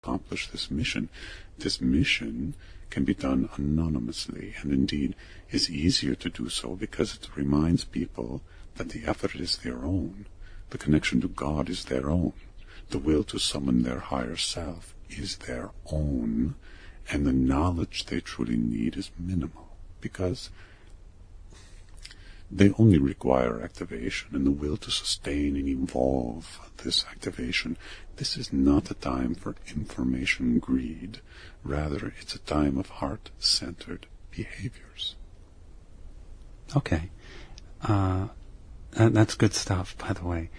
accomplish this mission can be done anonymously, and indeed is easier to do so because it reminds people that the effort is their own, the connection to God is their own, the will to summon their higher self is their own, and the knowledge they truly need is minimal, because they only require activation and the will to sustain and evolve this activation. This is not a time for information greed. Rather, it's a time of heart-centered behaviors. Okay. That's good stuff, by the way.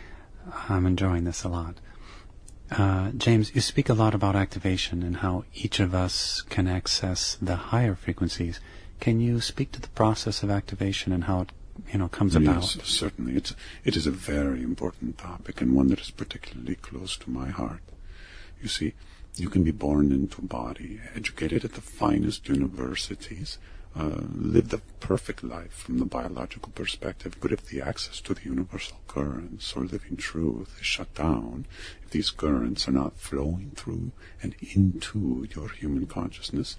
I'm enjoying this a lot. James, you speak a lot about activation and how each of us can access the higher frequencies. Can you speak to the process of activation and how it comes about? Yes, certainly. It is a very important topic and one that is particularly close to my heart. You see, you can be born into a body, educated at the finest universities, live the perfect life from the biological perspective, but if the access to the universal currents or living truth is shut down, if these currents are not flowing through and into your human consciousness,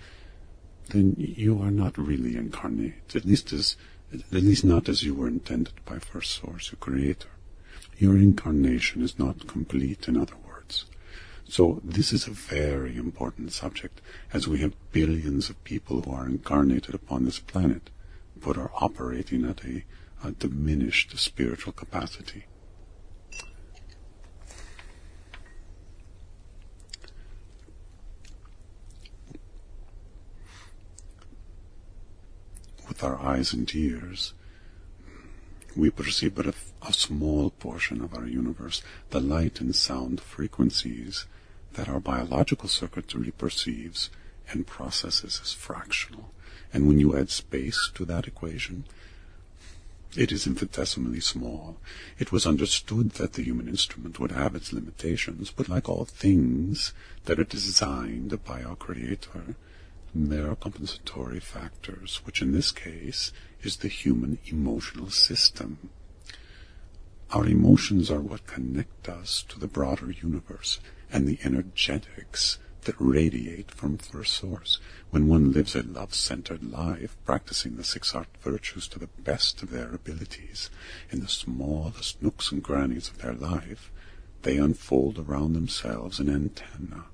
then you are not really incarnate, at least not as you were intended by First Source, your Creator. Your incarnation is not complete, in other words. So this is a very important subject, as we have billions of people who are incarnated upon this planet, but are operating at a diminished spiritual capacity. With our eyes and ears, we perceive but a small portion of our universe, the light and sound frequencies that our biological circuitry perceives and processes as fractional. And when you add space to that equation, it is infinitesimally small. It was understood that the human instrument would have its limitations, but like all things that are designed by our Creator, there are compensatory factors, which in this case is the human emotional system. Our emotions are what connect us to the broader universe and the energetics that radiate from First Source. When one lives a love-centered life, practicing the 6 art virtues to the best of their abilities, in the smallest nooks and crannies of their life, they unfold around themselves an antenna.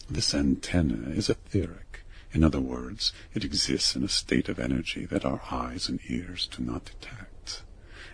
This antenna is etheric. In other words, it exists in a state of energy that our eyes and ears do not detect,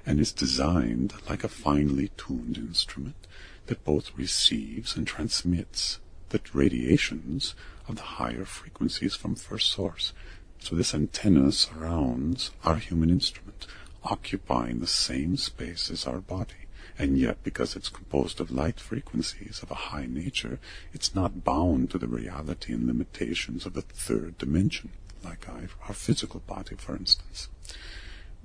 and is designed like a finely tuned instrument that both receives and transmits the radiations of the higher frequencies from First Source. So this antenna surrounds our human instrument, occupying the same space as our body, and yet because it's composed of light frequencies of a high nature, it's not bound to the reality and limitations of the third dimension, like our physical body, for instance.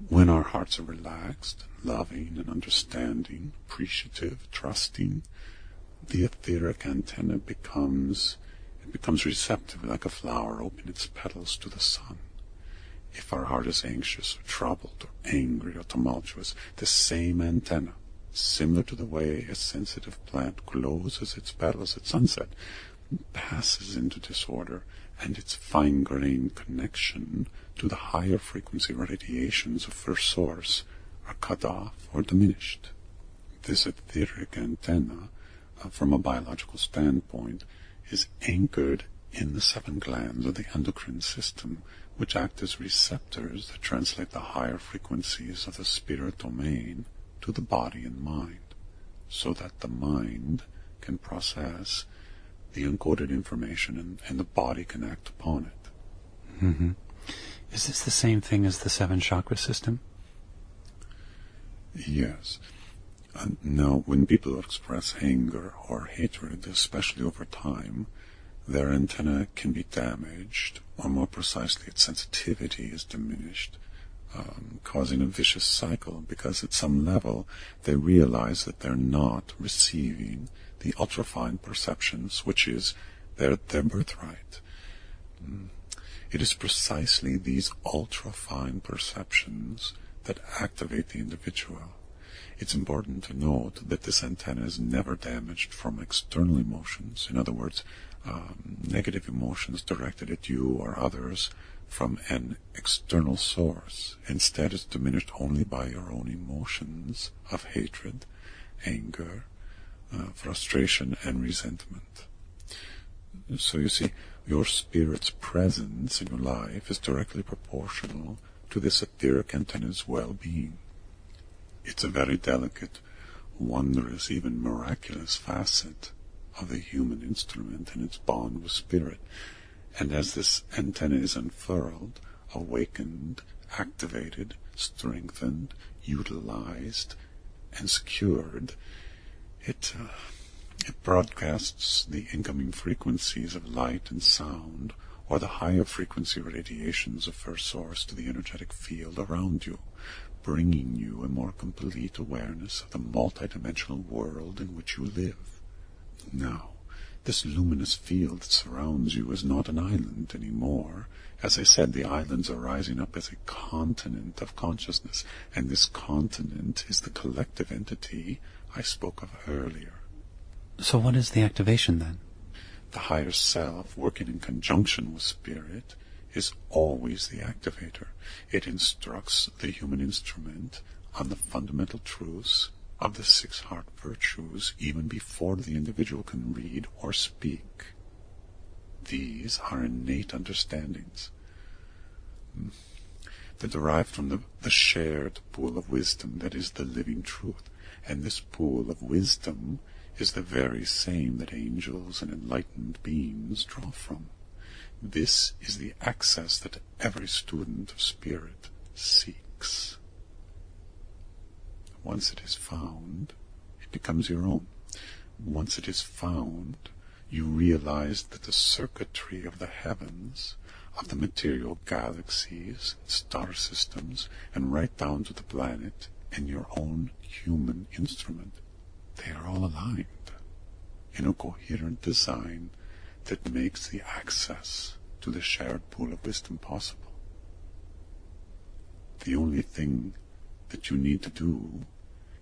When our hearts are relaxed, loving and understanding, appreciative, trusting, the etheric antenna becomes receptive, like a flower opening its petals to the sun. If our heart is anxious or troubled or angry or tumultuous, the same antenna, similar to the way a sensitive plant closes its petals at sunset, passes into disorder, and its fine-grained connection to the higher frequency radiations of First Source are cut off or diminished. This etheric antenna, from a biological standpoint, is anchored in the 7 glands of the endocrine system, which act as receptors that translate the higher frequencies of the spirit domain to the body and mind, so that the mind can process the encoded information and the body can act upon it. Mm-hmm. Is this the same thing as the 7 chakra system? Yes. Now, when people express anger or hatred, especially over time, their antenna can be damaged, or more precisely, its sensitivity is diminished, causing a vicious cycle, because at some level they realize that they're not receiving the ultrafine perceptions, which is their birthright. It is precisely these ultrafine perceptions that activate the individual. It's important to note that this antenna is never damaged from external emotions. In other words, negative emotions directed at you or others from an external source. Instead, it's diminished only by your own emotions of hatred, anger, frustration, and resentment. So you see, your spirit's presence in your life is directly proportional to this etheric antenna's well-being. It's a very delicate, wondrous, even miraculous facet of the human instrument and its bond with spirit. And as this antenna is unfurled, awakened, activated, strengthened, utilized, and secured, it broadcasts the incoming frequencies of light and sound, or the higher frequency radiations of First Source to the energetic field around you, bringing you a more complete awareness of the multidimensional world in which you live. Now, this luminous field that surrounds you is not an island anymore. As I said, the islands are rising up as a continent of consciousness, and this continent is the collective entity I spoke of earlier. So what is the activation then? The higher self, working in conjunction with spirit, is always the activator. It instructs the human instrument on the fundamental truths of the 6 heart virtues even before the individual can read or speak. These are innate understandings. They're derived from the shared pool of wisdom that is the living truth. And this pool of wisdom is the very same that angels and enlightened beings draw from. This is the access that every student of spirit seeks. Once it is found, it becomes your own. Once it is found, you realize that the circuitry of the heavens, of the material galaxies, star systems, and right down to the planet and your own human instrument, they are all aligned in a coherent design that makes the access to the shared pool of wisdom possible. The only thing that you need to do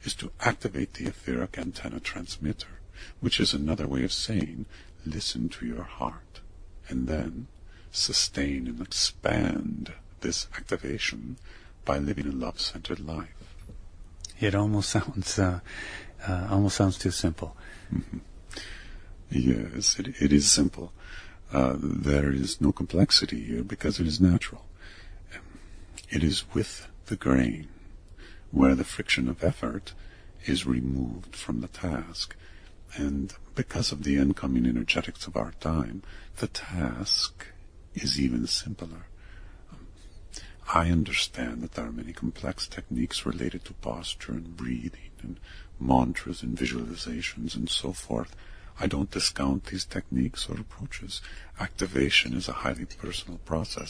is to activate the etheric antenna transmitter, which is another way of saying listen to your heart, and then sustain and expand this activation by living a love-centered life. It almost sounds too simple. Mm-hmm. Yes, it is simple. There is no complexity here because it is natural. It is with the grain, where the friction of effort is removed from the task. And because of the incoming energetics of our time, the task is even simpler. I understand that there are many complex techniques related to posture and breathing and mantras and visualizations and so forth. I don't discount these techniques or approaches. Activation is a highly personal process.